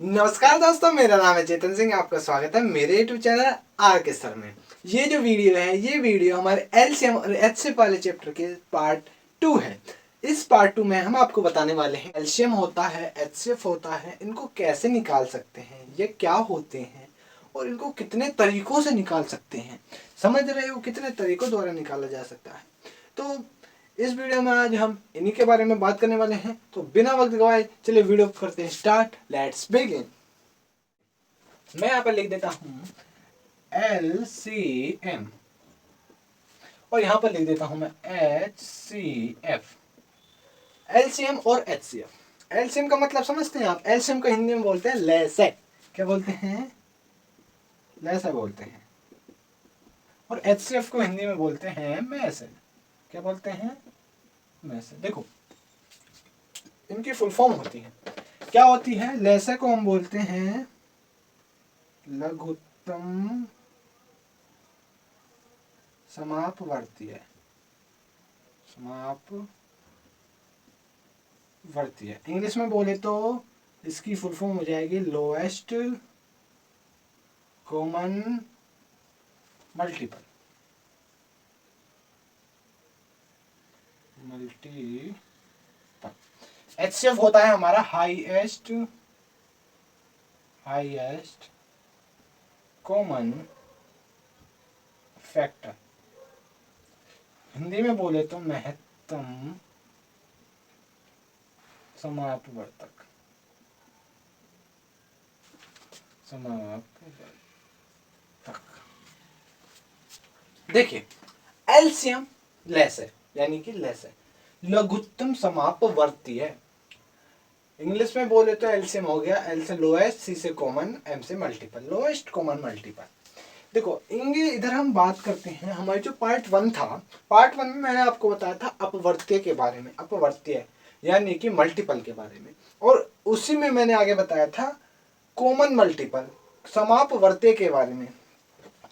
नमस्कार दोस्तों, मेरा नाम है चेतन सिंह। आपका स्वागत है मेरे यूट्यूब चैनल आर के सर में। ये जो वीडियो है ये वीडियो हमारे एलसीएम और एचसीएफ वाले चैप्टर के पार्ट 2 है। इस पार्ट 2 में हम आपको बताने वाले हैं एलसीएम होता है, एचसीएफ होता है, इनको कैसे निकाल सकते हैं, ये क्या होते हैं और इनको कितने तरीकों से निकाल सकते हैं। समझ रहे हो, कितने तरीकों द्वारा निकाला जा सकता है। तो इस वीडियो में आज हम इन्हीं के बारे में बात करने वाले हैं। तो बिना वक्त गवाए चलिए वीडियो करते हैं स्टार्ट। Let's begin. मैं यहाँ पर लिख देता हूं LCM और यहाँ पर लिख देता हूं मैं HCF। LCM और HCF। LCM का मतलब समझते हैं आप? LCM का हिंदी में बोलते हैं लैसे। क्या बोलते हैं? लैसे बोलते हैं। और HCF को हिंदी में बोलते हैं मैसे। क्या बोलते हैं? मैसे। देखो, इनकी फुल फॉर्म होती है, क्या होती है? लैसे को हम बोलते हैं लघुत्तम समापवर्तीय। समापवर्तीय इंग्लिश में बोले तो इसकी फुल फॉर्म हो जाएगी लोएस्ट कॉमन मल्टीपल। एचसीएफ होता है हमारा हाईएस्ट कॉमन फैक्टर। हिंदी में बोले तो महत्तम समापवर्तक। देखिए, एलसीएम लेसर यानी कि लेसर लघुत्तम समापवर्तीय है। इंग्लिश में बोले तो एलसीएम हो गया एल से लोएस्ट, सी से कॉमन, एम से मल्टीपल, लोएस्ट कॉमन मल्टीपल। देखो, इधर हम बात करते हैं हमारे जो पार्ट 1 था। पार्ट 1 में मैंने आपको बताया था अपवर्त्य के बारे में, अपवर्त्य यानी कि मल्टीपल के बारे में, और उसी में मैंने आगे बताया था कॉमन मल्टीपल, समापवर्त्य के बारे में।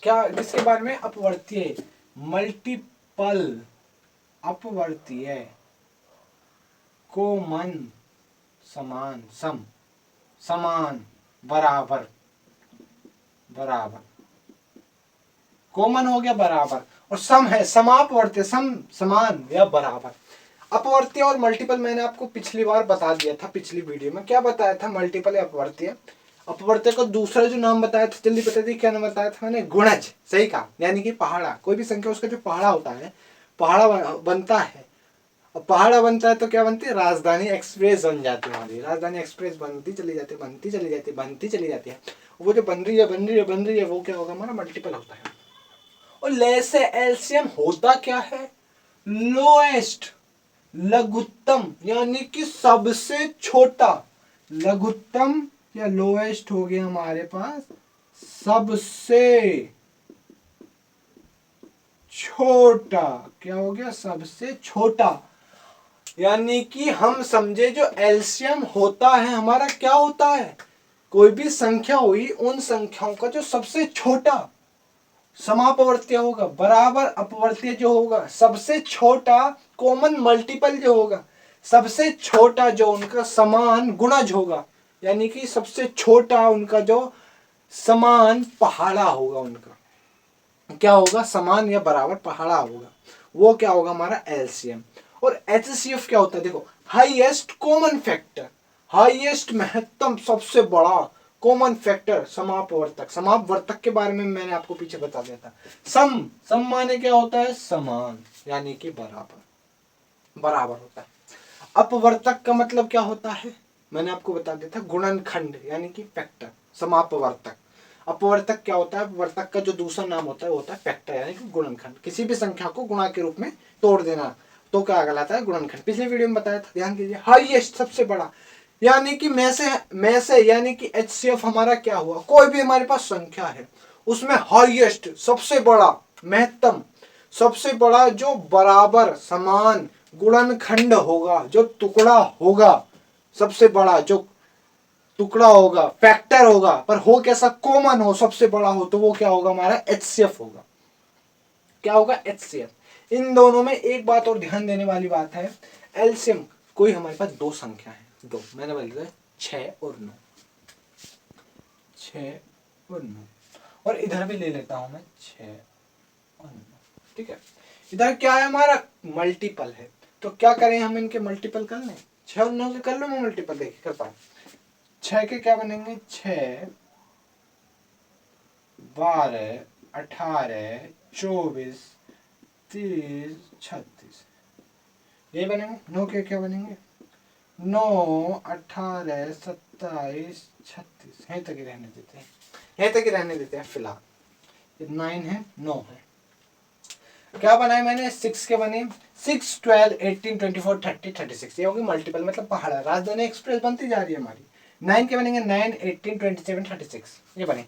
क्या, किसके बारे में? अपवर्त्य, मल्टीपल, अपवर्त्य, कॉमन, समान, समान, बराबर, कॉमन हो गया बराबर, और सम है समापवर्त्य, समान या बराबर। अपवर्त्य और मल्टीपल मैंने आपको पिछली बार बता दिया था। पिछली वीडियो में क्या बताया था? मल्टीपल या अपवर्त्य। अपवर्त्य को दूसरा जो नाम बताया था, जल्दी बता दी, क्या नाम बताया था मैंने? गुणज। सही कहा, यानी कि पहाड़ा। कोई भी संख्या उसका जो पहाड़ा होता है, पहाड़ा बनता है। और पहाड़ा बनता है तो क्या बनती है? राजधानी एक्सप्रेस बन जाती है हमारी। राजधानी एक्सप्रेस बनती चली जाती है, बनती चली जाती है, बनती चली जाती है। वो जो बन रही है वो क्या होगा? हमारा मल्टीपल होता है। और लेस एलसीएम होता क्या है? लोएस्ट, लघुत्तम, यानी कि सबसे छोटा। लघुत्तम या लोएस्ट हो गया हमारे पास सबसे छोटा। क्या हो गया? सबसे छोटा। यानी कि हम समझे जो एलसीएम होता है हमारा, क्या होता है? कोई भी संख्या हुई, उन संख्याओं का जो सबसे छोटा समापवर्त्य होगा, बराबर अपवर्त्य जो होगा, सबसे छोटा कॉमन मल्टीपल जो होगा, सबसे छोटा जो उनका समान गुणज होगा, यानी कि सबसे छोटा उनका जो समान पहाड़ा होगा, उनका क्या होगा? समान या बराबर पहाड़ा होगा, वो क्या होगा? हमारा एलसीएम। और एचसीएफ क्या होता है? देखो, हाईएस्ट कॉमन फैक्टर, हाईएस्ट महत्तम, सबसे बड़ा कॉमन फैक्टर, समापवर्तक। समापवर्तक के बारे में मैंने आपको पीछे बता दिया था। सम माने क्या होता है? समान, यानी कि बराबर होता है। अपवर्तक का मतलब क्या होता है? मैंने आपको बता दिया था, गुणनखंड यानी कि फैक्टर। समापवर्तक। अपवर्तक क्या होता है? वर्तक का जो दूसरा नाम होता है वो होता है फैक्टर, यानी कि गुणनखंड। किसी भी संख्या को गुणा के रूप में तोड़ देना, तो क्या कहलाता है? गुणनखंड। पिछले वीडियो में बताया था, ध्यान कीजिए। हाईएस्ट, सबसे बड़ा, यानी कि में से यानी कि एचसीएफ हमारा क्या हुआ? कोई भी हमारे पास संख्या है, उसमें हाईएस्ट, सबसे बड़ा, महत्तम, सबसे बड़ा जो बराबर, समान, गुणनखंड होगा, जो टुकड़ा होगा, सबसे बड़ा जो टुकड़ा होगा, फैक्टर होगा, पर हो कैसा? कॉमन हो, सबसे बड़ा हो, तो वो क्या होगा? हमारा एचसीएफ होगा। क्या होगा? एचसीएफ। इन दोनों में एक बात और ध्यान देने वाली बात है, एलसीएम कोई हमारे पास दो संख्या है, दो, मैंने बोल दिया 6 और 9। 6 और 9, और इधर भी ले लेता हूं मैं 6 और 9। ठीक है, इधर क्या है हमारा मल्टीपल है, तो क्या करें हम इनके मल्टीपल कर लें, 6 और 9 के कर लो मैं मल्टीपल, देखिए कर पाए 6 के क्या बनेंगे 6 12 18 24 30 36, ये बनेंगे। 9 के क्या बनेंगे 9 18 27 36, यहीं तक ही रहने देते हैं, यहीं तक ही रहने देते हैं फिलहाल। 9 है 9 है, क्या बनाए मैंने 6 के बने 6 12 18 24 30 36, ये होगी मल्टीपल मतलब पहाड़ा, राजधानी एक्सप्रेस बनती जा रही है हमारी। 9 के बनेंगे 9 18 27 36, ये बने।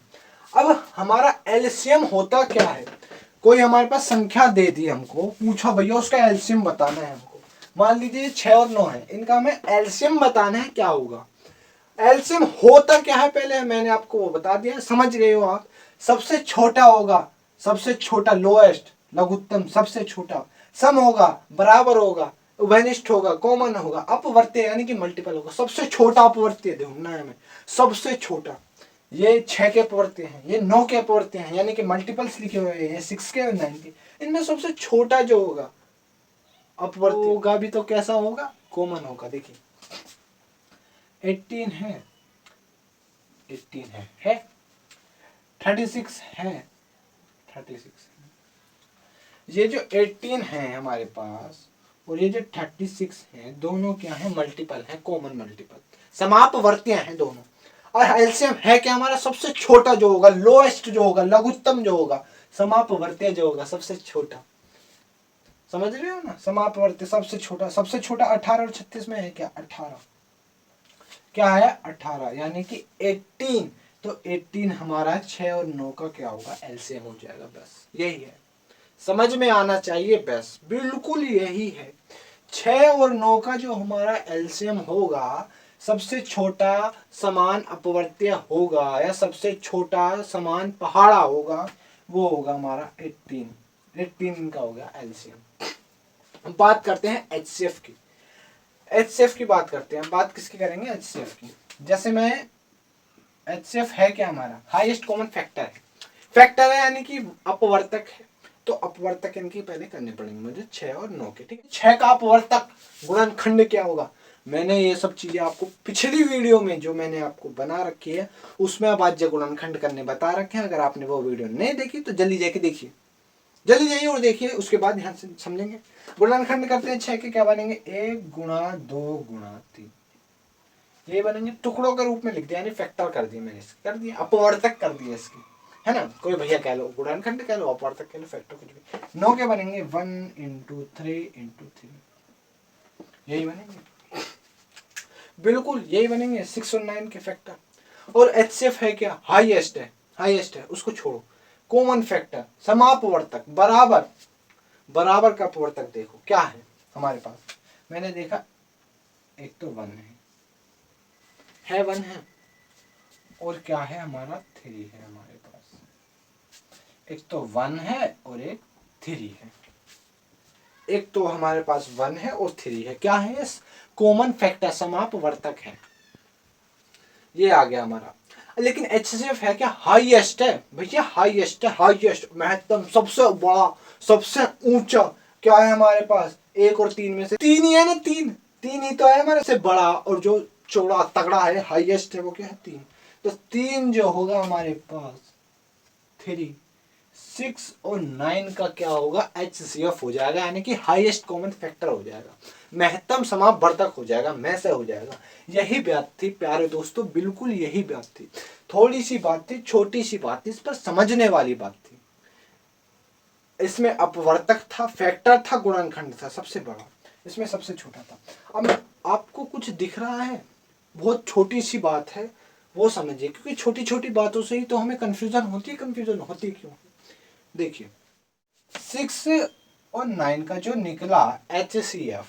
अब हमारा एलसीएम होता क्या है, कोई हमारे पास संख्या दे दी हमको, पूछा भैया उसका एलसीएम बताना है हमको, मान लीजिए 6 और 9 है, इनका हमें एलसीएम बताना है, क्या होगा एलसीएम होता क्या है पहले मैंने आपको वो बता दिया, समझ गए हो आप। सबसे छोटा होगा, सबसे छोटा लोएस्ट लघुत्तम सबसे छोटा, सम होगा बराबर होगा, उभयनिष्ठ होगा, कॉमन होगा, अपवर्त्य यानी कि मल्टीपल होगा। सबसे छोटा अपवर्त्य ढूंढना है हमें, सबसे छोटा। ये 6 के अपवर्त्य हैं, ये 9 के अपवर्त्य हैं, यानी कि मल्टीपल्स लिखे हुए हैं 6 के और 9 के, इनमें सबसे छोटा जो होगा अपवर्त्य होगा भी तो कैसा होगा कॉमन होगा। देखिए 18 है, 18 है 36 है 36 है, ये जो 18 है हमारे पास और ये जो 36 है, दोनों क्या है मल्टीपल है, कॉमन मल्टीपल, समापवर्त्य हैं दोनों। और एलसीएम है क्या हमारा सबसे छोटा जो होगा, लोएस्ट जो होगा, लघुत्तम जो होगा, समापवर्त्य जो होगा सबसे छोटा, समझ रहे हो ना, समापवर्त्य सबसे छोटा। सबसे छोटा 18 और 36 में है क्या 18, क्या है 18 यानी कि 18, तो 18 हमारा 6 और 9 का क्या होगा एलसीएम हो जाएगा, बस यही है, समझ में आना चाहिए, बस बिल्कुल यही है। 6 और 9 का जो हमारा एलसीएम होगा, सबसे छोटा समान अपवर्त्य होगा या सबसे छोटा समान पहाड़ा होगा, वो होगा हमारा 18 का होगा एलसीएम। हम बात करते हैं एचसीएफ की, एचसीएफ की बात करते हैं, बात किसकी करेंगे एचसीएफ की। जैसे मैं एचसीएफ है क्या हमारा हाईएस्ट कॉमन फैक्टर है, फैक्टर है यानी कि अपवर्तक है, तो अपवर्तक इनकी पहले करने पड़ेंगे मुझे 6 और 9 के। ठीक है, 6 का अपवर्तक गुणनखंड क्या होगा, मैंने ये सब चीजें आपको पिछली वीडियो में जो मैंने आपको बना रखी है उसमें अभाज्य गुणनखंड करने बता रखे हैं। अगर आपने वो वीडियो नहीं देखी तो जल्दी जाके देखिए, जल्दी जाइए और देखिए, उसके बाद ध्यान से समझेंगे। गुणनखंड करते हैं 6 के, क्या बनेंगे 1 गुणा 2 गुणा 3, ये बनेंगे। टुकड़ों के रूप में लिख दिया यानी फैक्टर कर दिया मैंने, कर दिया अपवर्तक कर दिया इसकी, है ना, कोई भैया कह लो गुणनखंड कह लो अपवर्तक कह लो फैक्टर कुछ भी। 9 के बनेंगे 1 × 3 × 3, यही बनेंगे, बिल्कुल यही बनेंगे 6 और 9 के फैक्टर। और एचसीएफ है क्या हाईएस्ट है, हाईएस्ट है उसको छोड़ो, कॉमन फैक्टर समापवर्तक बराबर, बराबर का अपवर्तक देखो क्या है हमारे पास, मैंने देखा एक तो 1 है 1 है, और क्या है हमारा 3 है हमारे पास, एक तो 1 है और एक 3 है, एक तो हमारे पास 1 है और 3 है, क्या है कॉमन फैक्टर समापवर्तक है, ये आ गया हमारा। लेकिन एचसीएफ है क्या हाईएस्ट है भैया, हाईएस्ट है, हाईएस्ट महत्तम सबसे बड़ा सबसे ऊंचा, क्या है हमारे पास 1 और 3 में से 3 ही है ना, 3 ही तो है हमारे से बड़ा, और जो चौड़ा तगड़ा है हाईएस्ट है वो क्या है 3, तो 3 जो होगा हमारे पास 3 6 और 9 का क्या होगा एचसीएफ हो जाएगा, यानी कि हाईएस्ट कॉमन फैक्टर हो जाएगा, महत्तम समापवर्तक हो जाएगा, में से हो जाएगा। यही बात थी प्यारे दोस्तों, बिल्कुल यही बात थी, थोड़ी सी बात थी, छोटी सी बात थी, इस पर समझने वाली बात थी। इसमें अपवर्तक था, फैक्टर था, गुणनखंड था सबसे बड़ा, इसमें सबसे छोटा था। अब आपको कुछ दिख रहा है, बहुत छोटी सी बात है वो समझिए, क्योंकि छोटी छोटी बातों से ही तो हमें कंफ्यूजन होती क्यों। देखिए 6 और 9 का जो निकला एचसीएफ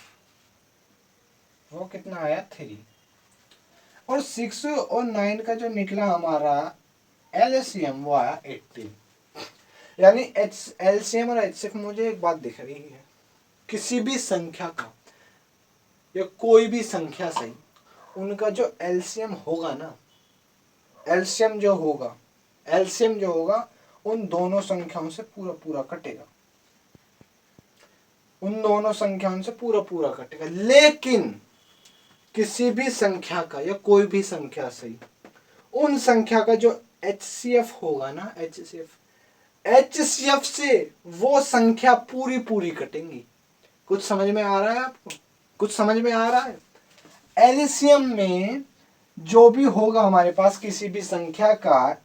वो कितना आया 3, और 6 और 9 का जो निकला हमारा एलसीएम वो आया 18, यानी एलसीएम और एचसीएफ मुझे एक बात दिख रही है, किसी भी संख्या का या कोई भी संख्या सही, उनका जो एलसीएम होगा ना एलसीएम जो होगा, एलसीएम जो होगा उन दोनों संख्याओं से पूरा पूरा कटेगा, उन दोनों संख्याओं से पूरा पूरा कटेगा। लेकिन किसी भी संख्या का या कोई भी संख्या सही, उन संख्या का जो एचसीएफ होगा ना, एचसीएफ से वो संख्या पूरी पूरी कटेंगी। कुछ समझ में आ रहा है आपको? कुछ समझ में आ रहा है? एलसीएम में जो भी होगा हमारे पास किसी भी संख्या का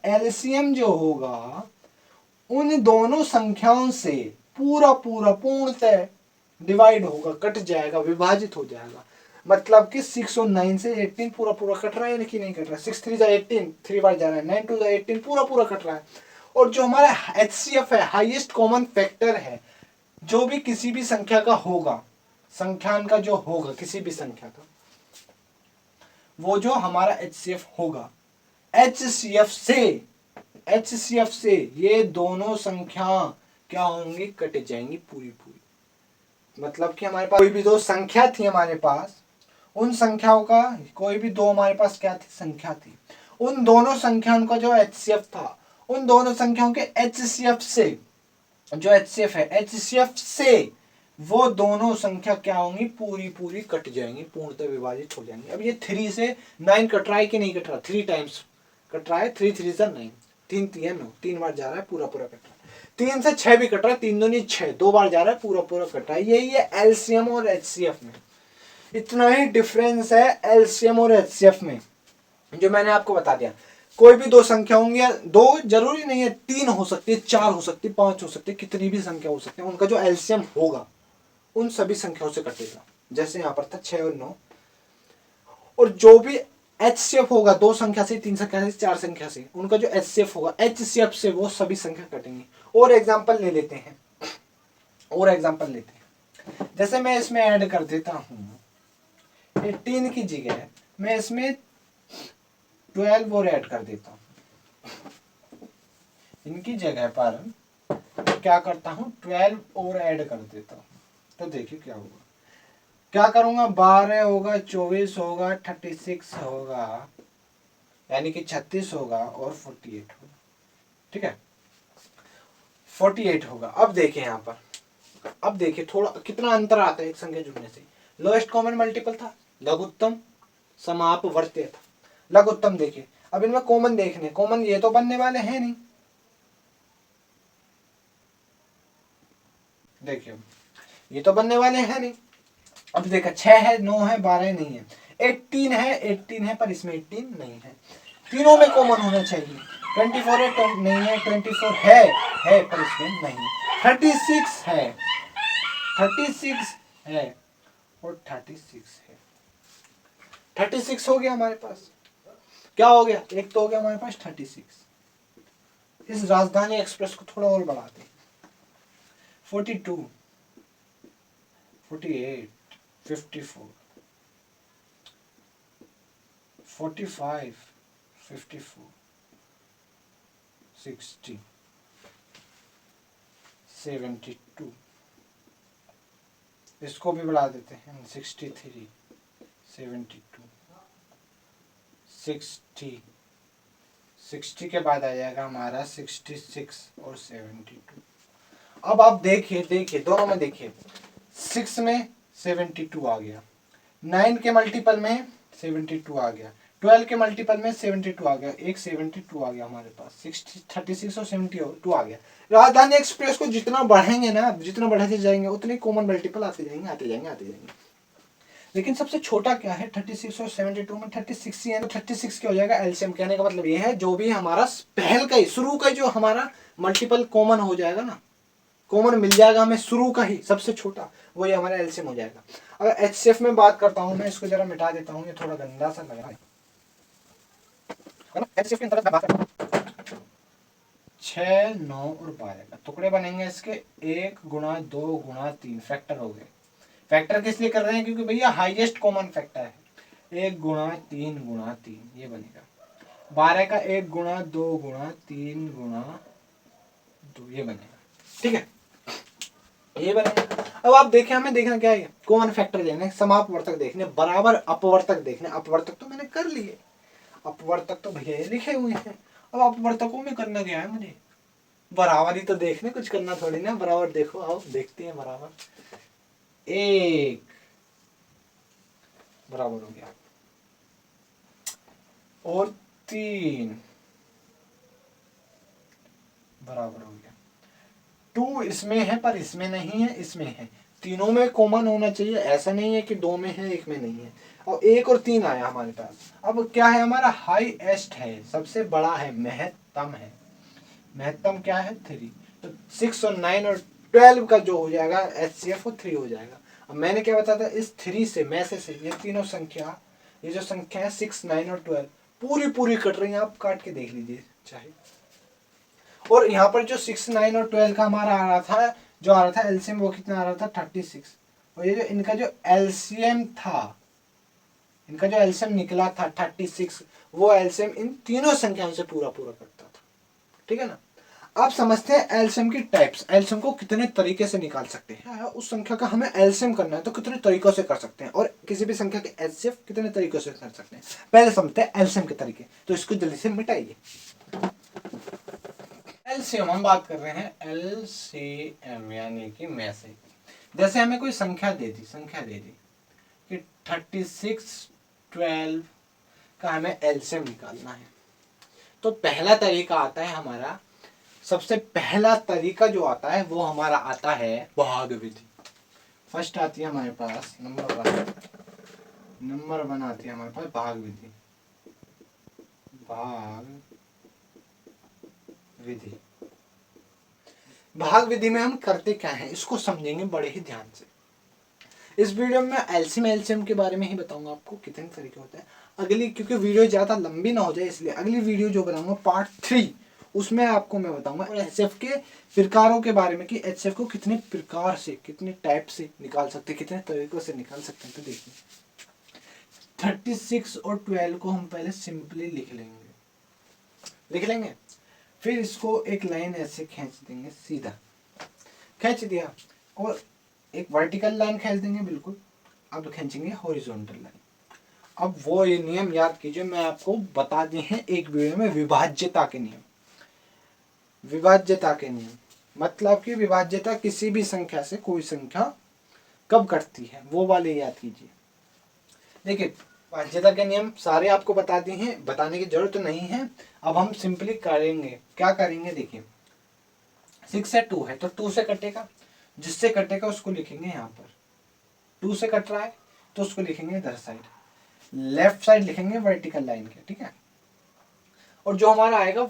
एलसीएम जो होगा उन दोनों संख्याओं से पूरा पूरा पूर्णतः डिवाइड होगा, कट जाएगा, विभाजित हो जाएगा। मतलब कि 6 और 9 से 18 पूरा पूरा कट रहा है कि नहीं कट रहा है? 6 3 जा 18, 3 बार जा रहा है, 9 2 जा 18 पूरा पूरा कट रहा है। और जो हमारा एचसीएफ है, हाईएस्ट कॉमन फैक्टर है, जो भी किसी भी संख्या का होगा, संख्यान का जो होगा किसी भी संख्या का, वो जो हमारा एचसीएफ होगा, एचसीएफ से ये दोनों संख्या क्या होंगी? कट जाएंगी पूरी पूरी। मतलब कि हमारे पास कोई भी दो संख्या थी हमारे पास, उन संख्याओं का कोई भी दो हमारे पास क्या थी? संख्या थी। उन दोनों संख्याओं का जो एचसीएफ था, उन दोनों संख्याओं के एचसीएफ से, जो एचसीएफ है, एचसीएफ से वो दोनों संख्या क्या होंगी? पूरी पूरी कट जाएंगी, पूर्णतः विभाजित हो जाएंगी। अब ये 3 से 9 कट रहा है कि नहीं कट रहा? 3 टाइम्स कट रहा है, 3 3 9, 3 3 9, 3 बार जा रहा है, पूरा पूरा कट रहा है। 3 से 6 भी कट रहा है, 3 दूनी 6, 2 बार जा रहा है, पूरा पूरा कट रहा है। यही है एलसीएम और एचसीएफ में, इतना ही डिफरेंस है एलसीएम और एचसीएफ में, जो मैंने आपको बता दिया। कोई भी दो संख्या होंगी, दो जरूरी नहीं है, 3 हो सकती है, 4 हो सकती है, 5 हो सकती है, कितनी भी संख्या हो सकती है, उनका जो एलसीएम होगा उन सभी संख्याओं से कटेगा। जैसे यहाँ पर था 6 और 9। और जो भी एचसीएफ होगा, 2 संख्या से, 3 संख्या से, 4 संख्या से, उनका जो एचसीएफ होगा, एचसीएफ से वो सभी संख्या कटेंगी। और एग्जांपल ले लेते हैं, जैसे मैं इसमें ऐड कर देता हूँ 18 की जगह मैं इसमें 12 और ऐड कर देता हूँ। इनकी जगह पर क्या करता हूँ? 12 और ऐड कर देता हूँ। तो देखिए क्या होगा, क्या करूंगा? 12 होगा, 24 होगा, 36 होगा, यानी कि 36 होगा, और 48 होगा। ठीक है, 48 होगा। अब देखिए यहाँ पर, अब देखिए थोड़ा कितना अंतर आता है एक संख्या जुड़ने से। लोएस्ट कॉमन मल्टीपल था, लघुत्तम समापवर्त्य था। लघुत्तम देखिए, अब इनमें कॉमन देखने, कॉमन ये तो बनने वाले हैं नहीं। देखिए ये तो बनने वाले हैं नहीं। अब देखा 6 है, 9 है, 12 नहीं है, 18 है, 18 है, पर इसमें 18 नहीं है। तीनों में कॉमन होना चाहिए। 24 है, नहीं है, 24 है पर इसमें नहीं। 36 है, 36 है, और 36 है। 36 हो गया हमारे पास। क्या हो गया? एक तो हो गया हमारे पास 36। इस राजधानी एक्सप्रेस को थोड़ा और बढ़ाते हैं। 42, 48, 54, 45, 54, 60, 72, इसको भी बढ़ा देते हैं 63, 72, 60 के बाद आ जाएगा हमारा 66 और 72। अब आप देखिए दोनों में देखिए, 6 में 72 आ गया, 9 के मल्टीपल में 72 आ गया, 12 के मल्टीपल में 72 आ गया, एक 72 आ गया हमारे पास, 36 और 72 आ गया। राजधानी एक्सप्रेस को जितना बढ़ेंगे ना, जितना बढ़ाते जाएंगे उतने कॉमन मल्टीपल आते जाएंगे। लेकिन सबसे छोटा क्या है? 36 और 72 में 36 ही है, तो 36 क्या हो जाएगा? एलसीएम। कहने का मतलब ये है, जो भी हमारा पहल का ही, शुरू का जो हमारा मल्टीपल कॉमन हो जाएगा ना, कॉमन मिल जाएगा हमें शुरू का ही, सबसे छोटा, वो ये हमारा एलसीएम हो जाएगा। अगर एचसीएफ में बात करता हूं मैं, इसको जरा मिटा देता हूं, ये थोड़ा गंदा सा लग रहा है। एचसीएफ के अंतर्गत बात करता हूं, 6, 9 और 12 का टुकड़े बनेंगे इसके 1 गुणा 2 गुणा 3, फैक्टर हो गए। फैक्टर किस लिए कर रहे हैं? क्योंकि भैया हाईएस्ट कॉमन फैक्टर है। 1 गुणा 3 गुणा 3 ये बनेगा। 12 का 1 गुणा 2 गुणा 3 गुणा 2 ये बनेगा। ठीक है, ये बनेगा। अब आप देखें, हमें देखना क्या है, कॉमन फैक्टर देखने, समापवर्तक देखने, बराबर अपवर्तक देखने। अपवर्तक तो मैंने कर लिए, अपवर्तक तो भैया ये लिखे हुए हैं। अब अपवर्तकों में करना क्या है मुझे, बराबरी तो देखने, कुछ करना थोड़ी ना। बराबर देखो, आओ देखते हैं। बराबर 1 बराबर हो गया, और 3 बराबर हो गया। 2 इसमें है पर इसमें नहीं है, इसमें है। तीनों में कॉमन होना चाहिए, ऐसा नहीं है कि 2 में है 1 में नहीं है। और 1 और 3 आया हमारे पास। अब क्या है हमारा, हाईएस्ट है, सबसे बड़ा है, महत्तम है। महत्तम क्या है, 3। तो 6 और 9 और 12 का जो हो जाएगा HCF वो 3 हो जाएगा। अब मैंने क्या बताया था, इस 3 से, में से ये तीनों संख्या, ये जो संख्या है 6, 9 और 12 पूरी पूरी कट रही है। आप काट के देख लीजिए चाहे। और यहाँ पर जो 6, 9 और 12 का हमारा आ रहा था, जो आ रहा था एलसीएम, वो कितना आ रहा था, 36। और ये जो इनका जो एलसीएम था, इनका जो एलसीएम निकला था 36, वो एलसीएम इन तीनों संख्याओं से पूरा पूरा करता था। ठीक है ना। आप समझते हैं एलसीएम की टाइप्स, एलसीएम को कितने तरीके से निकाल सकते हैं। उस संख्या का हमें एलसीएम करना है तो कितने तरीकों से कर सकते हैं, और किसी भी संख्या के एचसीएफ कितने तरीकों से कर सकते हैं। पहले समझते हैं एलसीएम के तरीके, तो इसको जल्दी से मिटाइए। एलसीएम हम बात कर रहे हैं, एलसीएम यानी कि में से, जैसे हमें कोई संख्या दे दी कि 36, 12 का हमें एलसीएम निकालना है। तो पहला तरीका आता है हमारा, सबसे पहला तरीका जो आता है वो हमारा आता है भाग विधि। फर्स्ट आती है हमारे पास नंबर 1 आती है हमारे पास भाग विधि। भाग विधि में हम करते क्या है, इसको समझेंगे बड़े ही ध्यान से। इस वीडियो में एलसीएम के बारे में ही बताऊंगा आपको, कितने तरीके होते हैं। अगली, क्योंकि वीडियो ज्यादा लंबी ना हो जाए, इसलिए अगली वीडियो जो बनाऊंगा पार्ट 3, उसमें आपको मैं बताऊंगा एचसीएफ के प्रकारों के बारे में, कि एचसीएफ को कितने प्रकार से, कितने टाइप से निकाल सकते हैं, कितने तरीकों से निकाल सकते हैं। तो देखिए 36 और 12 को हम पहले सिंपली लिख लेंगे, फिर इसको एक लाइन ऐसे खींच देंगे, सीधा खींच दिया, और एक वर्टिकल लाइन खींच देंगे बिल्कुल। अब खींचेंगे हॉरिजॉन्टल लाइन। अब वो ये नियम याद कीजिए, मैं आपको बता दिए हैं एक वीडियो में, विभाज्यता के नियम। विभाज्यता के नियम मतलब कि विभाज्यता किसी भी संख्या से कोई संख्या कब कटती है, वो वाले याद कीजिए। देखिए विभाज्यता के नियम सारे आपको बता दिए हैं, बताने की जरूरत नहीं है। अब हम सिंपली करेंगे, क्या करेंगे, देखिए 6 से 2 है तो 2 से कटेगा, जिससे कटेगा उसको लिखेंगे यहाँ पर। 2 से कट रहा है तो उसको लिखेंगे इधर साइड, लेफ्ट साइड लिखेंगे वर्टिकल लाइन के। ठीक है। और जो हमारा आएगा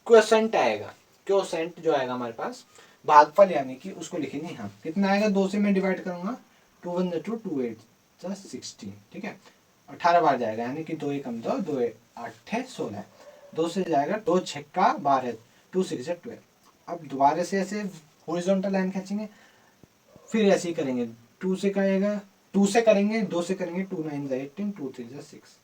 क्वोशेंट आएगा, क्वोशेंट जो आएगा हमारे पास, भागफल यानी कि उसको लिखेंगे यहाँ। कितना आएगा, 2 से मैं डिवाइड करूंगा, 2 1 2 2 8 16। ठीक है। 18 बार जाएगा, यानी कि 2 1 2 2 8 16। 2 से जाएगा, 2 6 12, 2 6 12। अब दोबारा से ऐसे हॉरिजॉन्टल लाइन खींचेंगे, फिर ऐसे ही करेंगे। 2 से करेगा, 2 से करेंगे, 2 से करेंगे, 2 9 18, 2 3 6।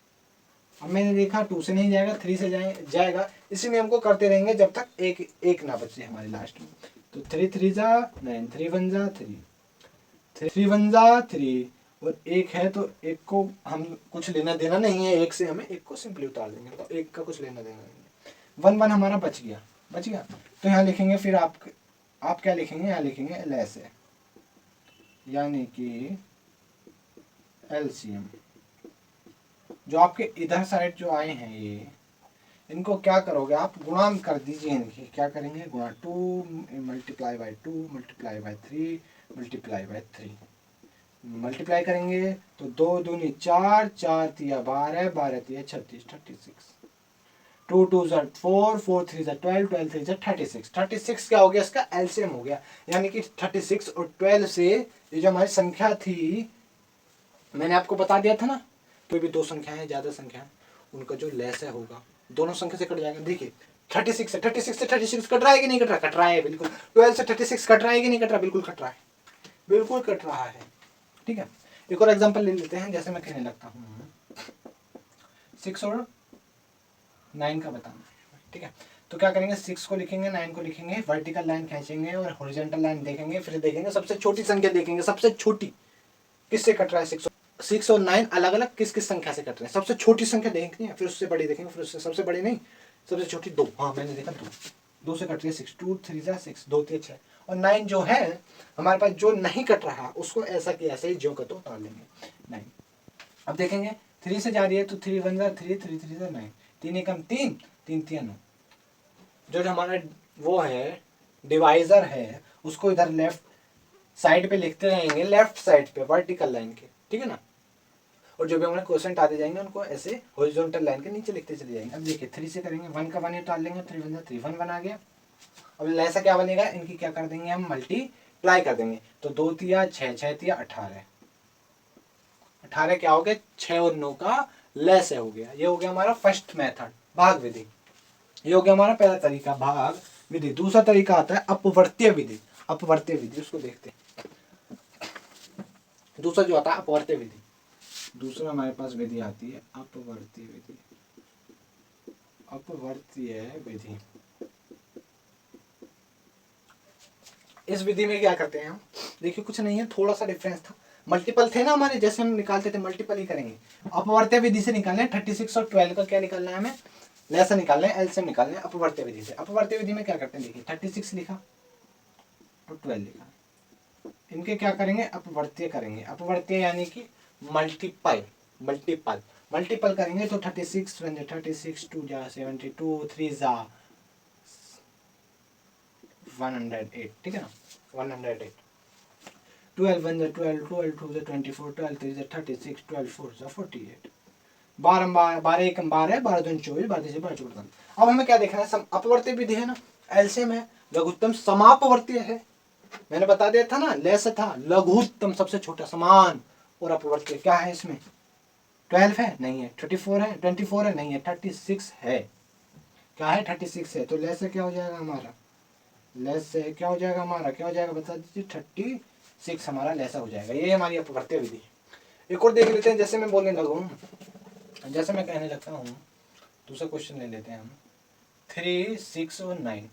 अब मैंने देखा 2 से नहीं जाएगा, 3 से जाएगा। इसी नियम को करते रहेंगे जब तक एक ना बचे हमारे लास्ट में। तो 3 3 जा 9, 3 1 जा 3, 3 1 जा 3, और 1 है तो 1 को हम कुछ लेना देना नहीं है, 1 से हमें 1 को सिंपली उतार देंगे, तो 1 का कुछ लेना देना नहीं है। 1 1 हमारा बच गया। तो यहाँ लिखेंगे, फिर आप क्या लिखेंगे, यहाँ लिखेंगे LS यानी कि एलसीएम। जो आपके इधर साइड जो आए हैं ये, इनको क्या करोगे आप, गुणा कर दीजिए इनकी। क्या करेंगे, गुणा 2 multiply by 2 multiply by 3 multiply by 3। Multiply करेंगे तो 2 दूनी 4, 4 तिया 12, 12 तिया 36, 36। 2 2 4, 4 3 12, 12 3 36। 36 क्या हो गया, इसका एलसीएम हो गया। यानी कि 36 और 12 से ये जो हमारी संख्या थी, मैंने आपको बता दिया था ना, कोई भी दो संख्याएं, ज्यादा संख्याएं, उनका जो लसाअ होगा दोनों संख्या से कट जाएगा। देखिए 36 से 36 कट रहा है कि नहीं कट रहा, कट रहा है बिल्कुल। 12 से 36 कट रहा है कि नहीं कट रहा, बिल्कुल कट रहा है, बिल्कुल कट रहा है। ठीक है। एक और एग्जांपल ले लेते हैं, जैसे मैं कहने लगता हूँ 6 और 9 का बताना है। ठीक है। तो क्या करेंगे, 6 को लिखेंगे, 9 को लिखेंगे, वर्टिकल लाइन खींचेंगे और हॉरिजॉन्टल लाइन देखेंगे, फिर देखेंगे सबसे छोटी संख्या देखेंगे, सबसे छोटी किससे कट रहा है, 6 और 9 अलग अलग किस किस संख्या से कट रहे हैं, सबसे छोटी संख्या देखनी है, फिर उससे बड़ी देखेंगे, फिर उससे सबसे बड़ी नहीं, सबसे छोटी 2, हाँ मैंने देखा 2 से कट रही है 6, 2 3 जा 6, 2 3 6, और 9 जो है हमारे पास जो नहीं कट रहा उसको ऐसा कि ऐसे ही ज्यों का तो उतार लेंगे 9। अब देखेंगे 3 से जा रही है तो 3 1 जा 3, 3 3 जा 9, 3 एकम 3, 3 3 9। जो हमारा वो है डिवाइजर है उसको इधर लेफ्ट साइड पे लिखते रहेंगे, लेफ्ट साइड पे वर्टिकल लाइन के, ठीक है ना, और जो भी हमारे क्वेश्चन आते जाएंगे उनको ऐसे हॉरिजॉन्टल लाइन के नीचे लिखते चले जाएंगे। अब देखिए 3 से करेंगे, 1 का 1 उतार लेंगे, 3 1 3 1 1 आ गया। अब ऐसा क्या बनेगा, इनकी क्या कर देंगे हम, मल्टीप्लाई कर देंगे, तो 2 तिया 6, 6 तिया 18, 18 क्या हो गया, 6 और 9 का लेस हो गया। ये हो गया हमारा फर्स्ट मेथड, भाग विधि। ये हो गया हमारा पहला तरीका, भाग विधि। दूसरा तरीका आता है अपवर्त्य विधि। अपवर्त्य विधि उसको देखते हैं। दूसरा जो आता है अपवर्त्य विधि, दूसरा हमारे पास विधि आती है अपवर्त्य विधि। अपवर्त्य विधि, इस विधि में क्या करते हैं हम, देखिए कुछ नहीं है, थोड़ा सा डिफरेंस था। मल्टीपल थे ना हमारे, जैसे हम निकालते थे मल्टीपल ही करेंगे। अपवर्त्य विधि से निकालने 36 और 12 का क्या निकालना है हमें, लेसा निकालना है, एलसीएम निकालना है अपवर्त्य विधि से। अपवर्त्य विधि में क्या करते हैं, देखिए 36 लिखा और 12 लिखा, इनके क्या करेंगे, अपवर्त्य करेंगे। अपवर्त्य यानी कि मल्टीपल, मल्टीपल मल्टीपल करेंगे तो 36 36 2 जा 72, 3 जा 108, ठीक है ना, 108। 12 1 जा 12, 12 2 जा 24, 12 3 जा 36, 12 4 जा 48, 12 12 1 12, 12 2 24, 12 3 12 14। अब हमें क्या देखना है, अपवर्त्य विधि है ना, एलसीएम है, लघुत्तम समापवर्त्य है। मैंने बता दिया था ना, लेस था, लघुत्तम सबसे छोटा, समान और अपवर्त्य क्या है इसमें, 12 है नहीं है, 34 है, 24 है नहीं है, 36 है, क्या है 36 है, तो लेस से क्या हो जाएगा हमारा, लेस से क्या हो जाएगा हमारा, क्या हो जाएगा बता दीजिए, 36 हमारा लेसा हो जाएगा। ये हमारी अपवर्त्य विधि। एक और देख लेते हैं, जैसे मैं बोलने लगा हूँ, जैसे मैं कहने लगता हूँ, दूसरा क्वेश्चन ले लेते हैं हम, 3 6 और 9,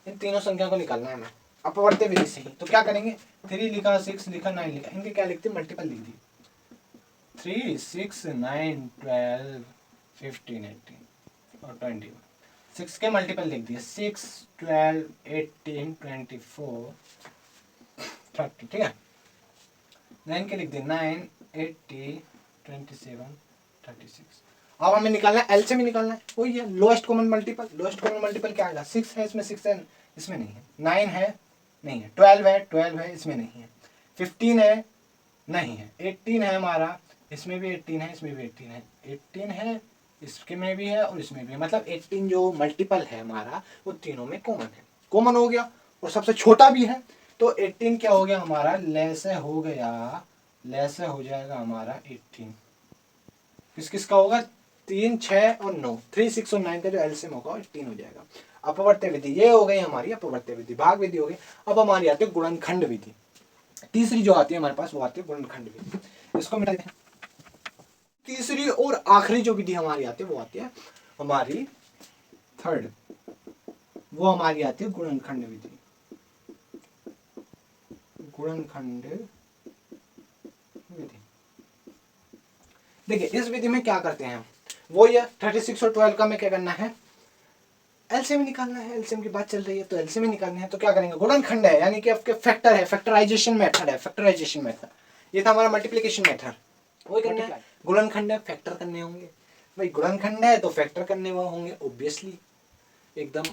इन तीनों संख्या को निकालना है हमें अपवर्त्य विधि से ही। तो क्या करेंगे, 3 लिखा, 6 लिखा, 9 लिखा, इनके क्या लिखते, मल्टीपल लिख दी, 3 6 9 12 15 18 और 21, 6 के मल्टीपल लिख दिए, 6 12 18 24 30, ठीक है। 9 के लिख दिए, 9 80 27 36। अब हमें निकालना है, एलसीएम निकालना है, वही है lowest common multiple. Lowest common multiple क्या आएगा, 6 है इसमें, 6 है इसमें नहीं है, 9 है नहीं है, 12 है, 12 है इसमें नहीं है, 15 है नहीं है, 18 है हमारा, इसमें भी 18 है, इसमें भी 18 है, 18 है इसके में भी है और इसमें भी है, मतलब 18 जो मल्टीपल है हमारा वो तीनों में कॉमन है, कॉमन हो गया और सबसे छोटा भी है। तो 18 क्या हो गया हमारा, लेस हो गया, लेस हो जाएगा हमारा 18। किस किस का होगा, 3 6 और 9, 3 6 और 9 का जो एलसीएम होगा 18 हो जाएगा। अपवर्त्य विधि ये हो गई हमारी अपवर्त्य विधि, भाग विधि हो गई। अब हमारी आती है गुणनखंड विधि। तीसरी जो आती है हमारे पास वो आती है गुणनखंड विधि, इसको मिटा दें। तीसरी और आखिरी जो विधि हमारी आती है वो आती है हमारी थर्ड, वो हमारी आती है गुणनखंड विधि। गुणनखंड विधि, देखिए इस विधि में क्या करते हैं हम, वो ये 36 और 12 का में क्या करना है, एलसीएम निकालना है। एलसीएम की बात चल रही है तो एलसीएम निकालनी है, तो क्या करेंगे, गुणनखंड है यानी कि आपके फैक्टर है, फैक्टराइजेशन मेथड है, फैक्टराइजेशन मेथड। ये था हमारा मल्टीप्लिकेशन मेथड, वही करना है। गुणनखंड है, फैक्टर करने होंगे भाई, गुणनखंड है तो फैक्टर करने होंगे ऑब्वियसली, एकदम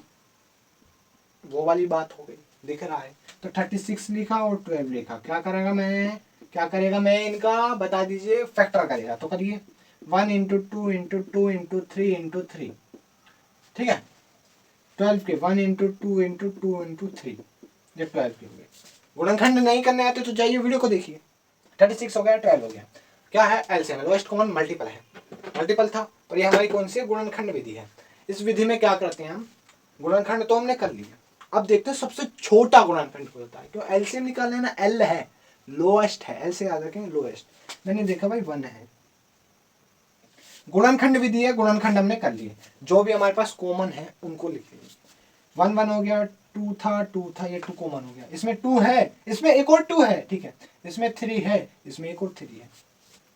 वो वाली बात हो गई, दिख रहा है। तो 36 लिखा और 12 लिखा, क्या करेगा मैं, क्या करेगा मैं, इनका बता दीजिए, फैक्टर करेगा। तो करिए 1 × 2 × 2 × 3 × 3, ठीक है, 12 के 1 × 2 × 2 × 3, ये 12 के हो गए। गुणनखंड नहीं करने आते तो जाइए वीडियो को देखिए। 36 हो गया, 12 हो गया, क्या है एलसीएम, लोएस्ट कॉमन मल्टीपल है, मल्टीपल था, और ये हमारी कौन सी गुणनखंड विधि है। इस विधि में क्या करते हैं हम, गुणनखंड तो हमने कर लिया, अब देखते हैं सबसे छोटा गुणनखंड कौन होता है, क्यों एलसीएम निकालना है ना, एल है, लोएस्ट है, एल से याद रखेंगे लोएस्ट। मैंने देखा भाई 1 है, गुणनखंड विधि है, गुणनखंड हमने कर लिए, जो भी हमारे पास कॉमन है उनको लिखेंगे। 1 1 हो गया, 2 था, ये 2 कॉमन हो गया, इसमें 2 है, इसमें एक और 2 है, ठीक है, इसमें 3 है, इसमें एक और 3 है,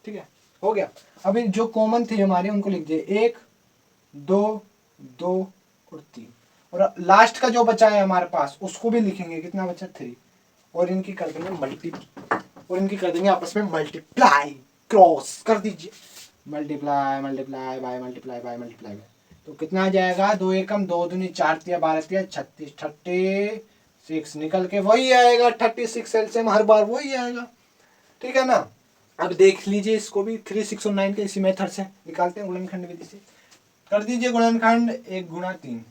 ठीक है, हो गया। अभी जो कॉमन थे हमारे उनको लिख दिए, 1 2 2 और 3, और लास्ट का जो बचा है हमारे पास उसको भी लिखेंगे, कितना बचा 3, और इनकी कर देंगे और इनकी कर देंगे आपस में मल्टीप्लाई, क्रॉस कर दीजिए, multiply multiply by multiply by multiply by, तो कितना आ जाएगा, 2 एकम 2 दूनी 4 तिया 12 तिया 36, 36 निकल के वही आएगा, 36 एलसीएम हर बार वही आएगा, ठीक है ना। अब देख लीजिए इसको भी, 3 6 और 9 के इसी मेथड से निकालते हैं गुणनखंड विधि से। कर दीजिए गुणनखंड, 1 गुणा 3,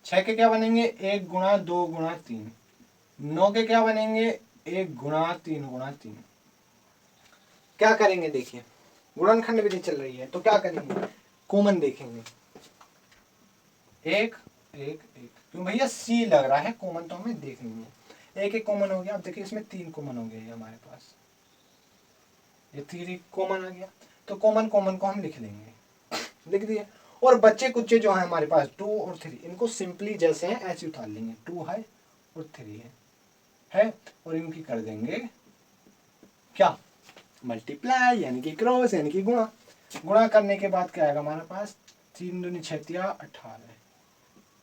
6 के क्या बनेंगे 1 गुणा 2 गुणा 3, 9 के क्या बनेंगे 1 गुणा 3 गुणा 3। क्या करेंगे देखिए, गुणनखंड विधि चल रही है तो क्या करेंगे, कॉमन देखेंगे, 1 1 1, क्यों भैया सी लग रहा है, कॉमन तो हमें देखनी है, एक एक कॉमन हो गया। अब देखिए इसमें 3 कॉमन हो गए हमारे पास, ये 3 कॉमन आ गया, तो कॉमन कॉमन को हम लिख देंगे, लिख दिए। और बच्चे कुच्चे जो है हमारे पास 2 और 3, इनको सिंपली जैसे हैं ऐसे उतार लेंगे, 2 है और 3 है, और इनकी कर देंगे क्या, मल्टीप्लाई यानी कि क्रॉस यानी कि गुणा। गुणा करने के बाद क्या आएगा हमारे पास, 3 दूनी 6 तिया 18,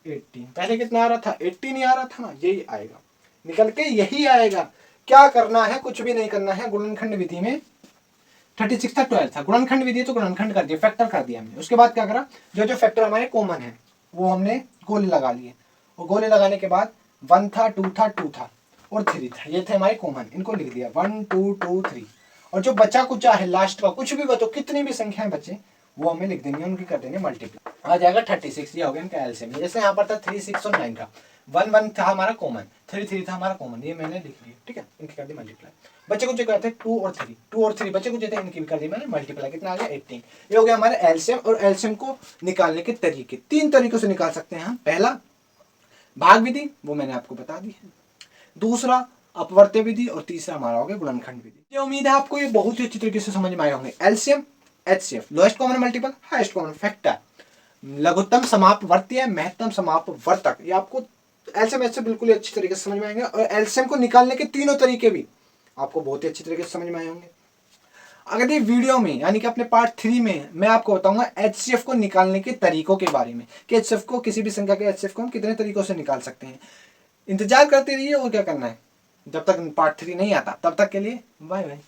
18, पहले कितना आ रहा था 18 ही आ रहा था ना, यही आएगा, निकल के यही आएगा। क्या करना है, कुछ भी नहीं करना है, गुणनखंड विधि में 36 था 12 था, गुणनखंड विधि तो गुणनखंड कर दिया, फैक्टर कर दिया हमने। उसके बाद क्या करा, जो जो फैक्टर हमारे कॉमन है वो हमने गोले लगा लिए, और गोले लगाने के बाद 1 था 2 था 2 था और 3 था, ये थे हमारे कॉमन, इनको लिख दिया 1 2 2 3। और जो बचा कुचा है लास्ट का, कुछ भी बचो, कितनी भी संख्याएं बचे वो हमें लिख देंगे, उनकी कर देंगे मल्टीप्लाई, आ जाएगा 36, ये हो गया इनका एलसीएम। जैसे यहाँ पर था 3 6 और 9 का, 1 1 था हमारा कॉमन, 3 3 था हमारा कॉमन, ये मैंने लिख लिया, ठीक है, इनकी कर दी मल्टीप्लाई। बच्चे कुछ कहते हैं 2 और 3, 2 और 3 बच्चे कुछ कहते हैं, इनकी भी कर दी मैंने मल्टीप्लाई, कितना आ गया 18। ये हो गया हमारे एलसीएम। और एलसीएम को निकालने के तरीके 3 तरीकों से निकाल सकते हैं हम। पहला भाग विधि, वो मैंने आपको बता दी है, दूसरा अपवर्त्य विधि, और तीसरा हमारा हो गया गुणनखंड विधि। ये उम्मीद है आपको ये बहुत ही अच्छी तरीके से समझ में आए होंगे। LCM, HCF, lowest common multiple, highest common factor, लघुत्तम समापवर्तीय, महत्तम समापवर्तक, ये आपको एलसीएम एचसीएफ बिल्कुल अच्छी तरीके से समझ में आएंगे। और एलसीएम को निकालने के तीनों तरीके भी आपको बहुत ही अच्छी तरीके से समझ में आए होंगे। अगली वीडियो में यानी कि अपने पार्ट 3 में मैं आपको बताऊंगा एचसीएफ को निकालने के तरीकों के बारे में, कि एचसीएफ को, किसी भी संख्या के एचसीएफ को हम कितने तरीकों से निकाल सकते हैं। इंतजार करते रहिए, और क्या करना है, जब तक पार्ट 3 नहीं आता तब तक के लिए बाय बाय।